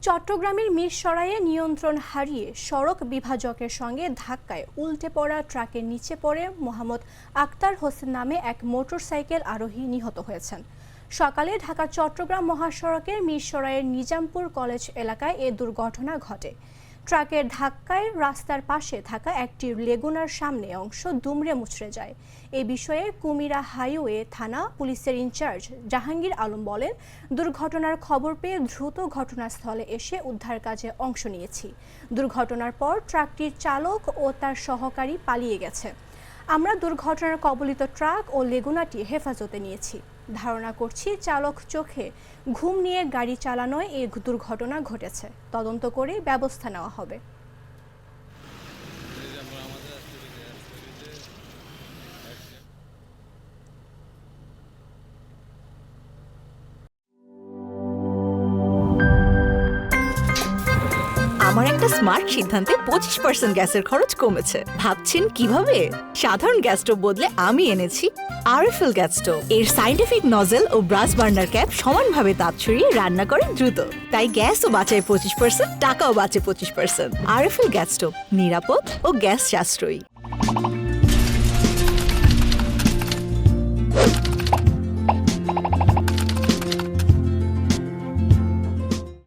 চট্টগ্রামের মিরসরাইয়ে নিয়ন্ত্রণ হারিয়ে সড়ক বিভাজকের সঙ্গে ধাক্কায় উল্টে পড়া ট্রাকের নিচে পড়ে মোহাম্মদ আক্তার হোসেন নামে এক মোটরসাইকেল আরোহী নিহত হয়েছেন। সকালে ঢাকা চট্টগ্রাম মহাসড়কের মিরসরাইয়ের নিজামপুর কলেজ এলাকায় এ দুর্ঘটনা ঘটে। ট্রাকের ধাক্কায় রাস্তার পাশে থাকা একটি লেগুনার সামনে অংশ দুমড়ে মুচড়ে যায়। এ বিষয়ে কুমিরা হাইওয়ে থানা পুলিশের ইনচার্জ জাহাঙ্গীর আলম বলেন, দুর্ঘটনার খবর পেয়ে দ্রুত ঘটনাস্থলে এসে উদ্ধার কাজে অংশ নিয়েছি। দুর্ঘটনার পর ট্রাকটির চালক ও তার সহকারী পালিয়ে গেছে। আমরা দুর্ঘটনার কবলিত ট্রাক ও লেগুনাটি হেফাজতে নিয়েছি। ধারণা করছি চালক চোখে ঘুম নিয়ে গাড়ি চালানোয় এই দুর্ঘটনা ঘটেছে। তদন্ত করে ব্যবস্থা নেওয়া হবে। আমার একটা স্মার্ট সিদ্ধান্তে 25% গ্যাসের খরচ কমেছে। ভাবছেন কিভাবে? সাধারণ গ্যাস স্টোভ বদলে আমি এনেছি আরএফএল গ্যাস স্টোভ। এর সাইন্টিফিক নজল ও ব্রাস বার্নার ক্যাপ সমানভাবে তাপ ছড়িয়ে রান্না করে দ্রুত, তাই গ্যাসও বাঁচায় 25%, টাকাও বাঁচে 25%। আরএফএল গ্যাস স্টোভ নিরাপদ ও গ্যাস সাশ্রয়ী।